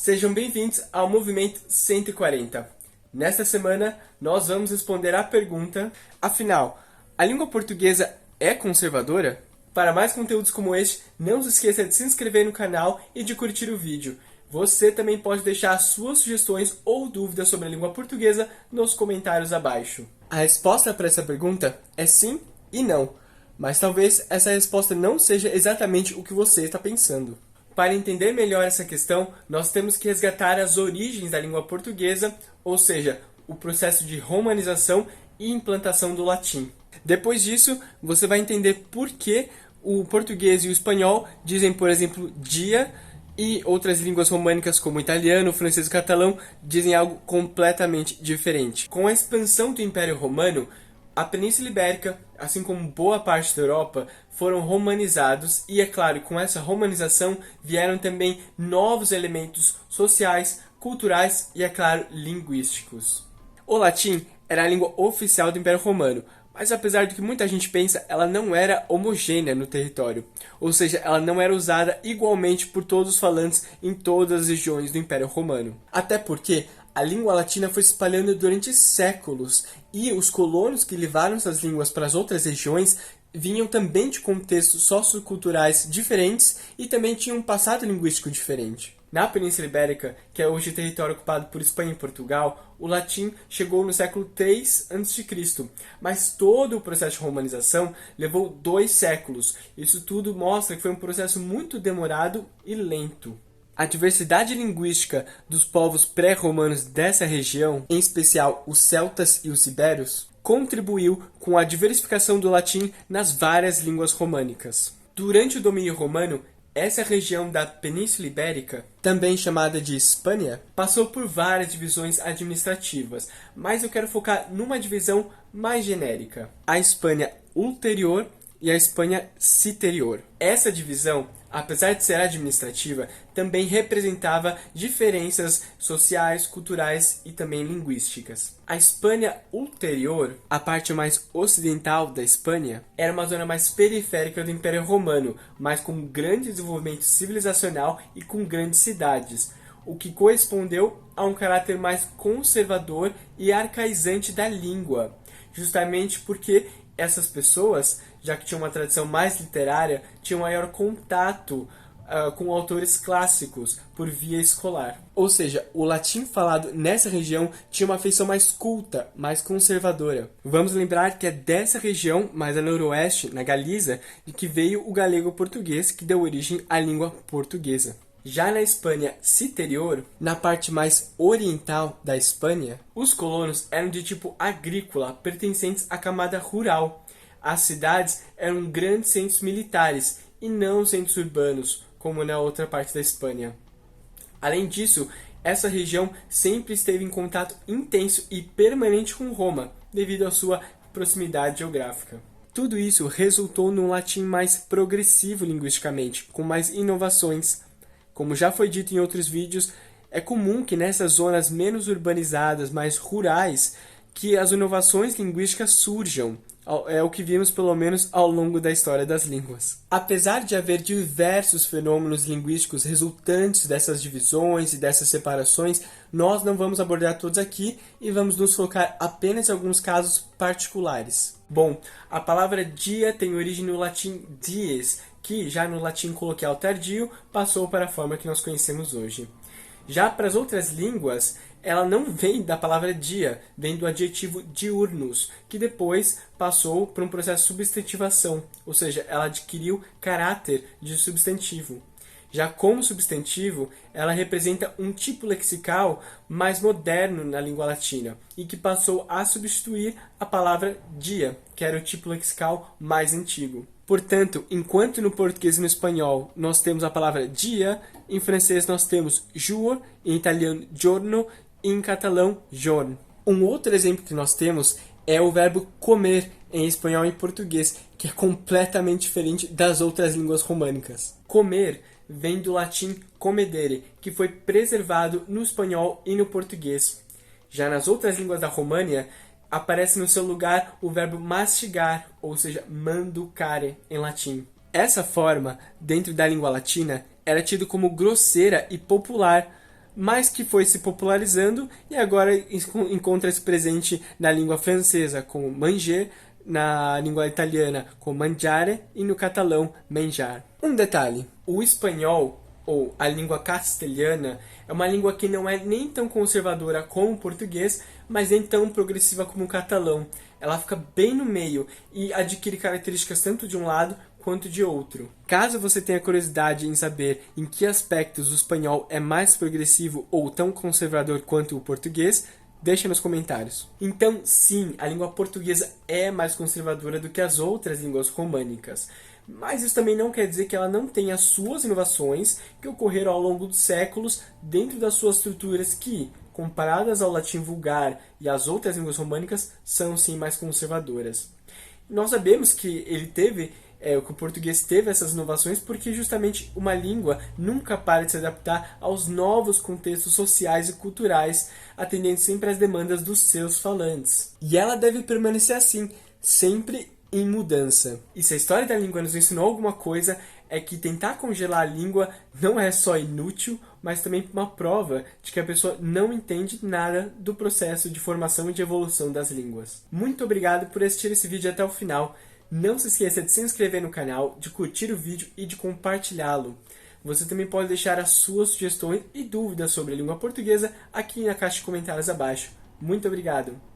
Sejam bem-vindos ao Movimento 140. Nesta semana, nós vamos responder à pergunta: afinal, a língua portuguesa é conservadora? Para mais conteúdos como este, não se esqueça de se inscrever no canal e de curtir o vídeo. Você também pode deixar suas sugestões ou dúvidas sobre a língua portuguesa nos comentários abaixo. A resposta para essa pergunta é sim e não, mas talvez essa resposta não seja exatamente o que você está pensando. Para entender melhor essa questão, nós temos que resgatar as origens da língua portuguesa, ou seja, o processo de romanização e implantação do latim. Depois disso, você vai entender por que o português e o espanhol dizem, por exemplo, dia, e outras línguas românicas como o italiano, o francês e o catalão dizem algo completamente diferente. Com a expansão do Império Romano, a Península Ibérica, assim como boa parte da Europa, foram romanizados e, é claro, com essa romanização vieram também novos elementos sociais, culturais e, é claro, linguísticos. O latim era a língua oficial do Império Romano, mas apesar do que muita gente pensa, ela não era homogênea no território, ou seja, ela não era usada igualmente por todos os falantes em todas as regiões do Império Romano. Até porque a língua latina foi se espalhando durante séculos e os colonos que levaram essas línguas para as outras regiões vinham também de contextos socioculturais diferentes e também tinham um passado linguístico diferente. Na Península Ibérica, que é hoje o território ocupado por Espanha e Portugal, o latim chegou no século III a.C., mas todo o processo de romanização levou 2 séculos. Isso tudo mostra que foi um processo muito demorado e lento. A diversidade linguística dos povos pré-romanos dessa região, em especial os celtas e os ibérios, contribuiu com a diversificação do latim nas várias línguas românicas. Durante o domínio romano, essa região da Península Ibérica, também chamada de Hispânia, passou por várias divisões administrativas, mas eu quero focar numa divisão mais genérica: a Hispânia Ulterior e a Hispânia Citerior. Essa divisão, apesar de ser administrativa, também representava diferenças sociais, culturais e também linguísticas. A Hispânia Ulterior, a parte mais ocidental da Espanha, era uma zona mais periférica do Império Romano, mas com grande desenvolvimento civilizacional e com grandes cidades, o que correspondeu a um caráter mais conservador e arcaizante da língua, justamente porque essas pessoas, já que tinham uma tradição mais literária, tinham maior contato com autores clássicos por via escolar. Ou seja, o latim falado nessa região tinha uma feição mais culta, mais conservadora. Vamos lembrar que é dessa região, mais a noroeste, na Galiza, de que veio o galego-português, que deu origem à língua portuguesa. Já na Hispânia Citerior, na parte mais oriental da Espanha, os colonos eram de tipo agrícola, pertencentes à camada rural. As cidades eram grandes centros militares e não centros urbanos, como na outra parte da Espanha. Além disso, essa região sempre esteve em contato intenso e permanente com Roma, devido à sua proximidade geográfica. Tudo isso resultou num latim mais progressivo linguisticamente, com mais inovações. Como já foi dito em outros vídeos, é comum que nessas zonas menos urbanizadas, mais rurais, que as inovações linguísticas surjam. É o que vimos pelo menos ao longo da história das línguas. Apesar de haver diversos fenômenos linguísticos resultantes dessas divisões e dessas separações, nós não vamos abordar todos aqui e vamos nos focar apenas em alguns casos particulares. Bom, a palavra dia tem origem no latim dies, que já no latim coloquial tardio passou para a forma que nós conhecemos hoje. Já para as outras línguas, ela não vem da palavra dia, vem do adjetivo diurnus, que depois passou por um processo de substantivação, ou seja, ela adquiriu caráter de substantivo. Já como substantivo, ela representa um tipo lexical mais moderno na língua latina e que passou a substituir a palavra dia, que era o tipo lexical mais antigo. Portanto, enquanto no português e no espanhol nós temos a palavra dia, em francês nós temos jour, em italiano giorno e em catalão jorn. Um outro exemplo que nós temos é o verbo comer em espanhol e português, que é completamente diferente das outras línguas românicas. Comer vem do latim comedere, que foi preservado no espanhol e no português. Já nas outras línguas da România, aparece no seu lugar o verbo mastigar, ou seja, manducare em latim. Essa forma, dentro da língua latina, era tido como grosseira e popular, mas que foi se popularizando e agora encontra-se presente na língua francesa como manger, na língua italiana como mangiare e no catalão menjar. Um detalhe, o espanhol ou a língua castelhana é uma língua que não é nem tão conservadora como o português, mas nem tão progressiva como o catalão. Ela fica bem no meio e adquire características tanto de um lado quanto de outro. Caso você tenha curiosidade em saber em que aspectos o espanhol é mais progressivo ou tão conservador quanto o português, deixa nos comentários. Então, sim, a língua portuguesa é mais conservadora do que as outras línguas românicas. Mas isso também não quer dizer que ela não tenha suas inovações que ocorreram ao longo dos séculos dentro das suas estruturas que, comparadas ao latim vulgar e às outras línguas românicas, são sim mais conservadoras. Nós sabemos que que o português teve essas inovações porque justamente uma língua nunca para de se adaptar aos novos contextos sociais e culturais, atendendo sempre às demandas dos seus falantes. E ela deve permanecer assim, sempre em mudança. E se a história da língua nos ensinou alguma coisa, é que tentar congelar a língua não é só inútil, mas também uma prova de que a pessoa não entende nada do processo de formação e de evolução das línguas. Muito obrigado por assistir esse vídeo até o final. Não se esqueça de se inscrever no canal, de curtir o vídeo e de compartilhá-lo. Você também pode deixar as suas sugestões e dúvidas sobre a língua portuguesa aqui na caixa de comentários abaixo. Muito obrigado!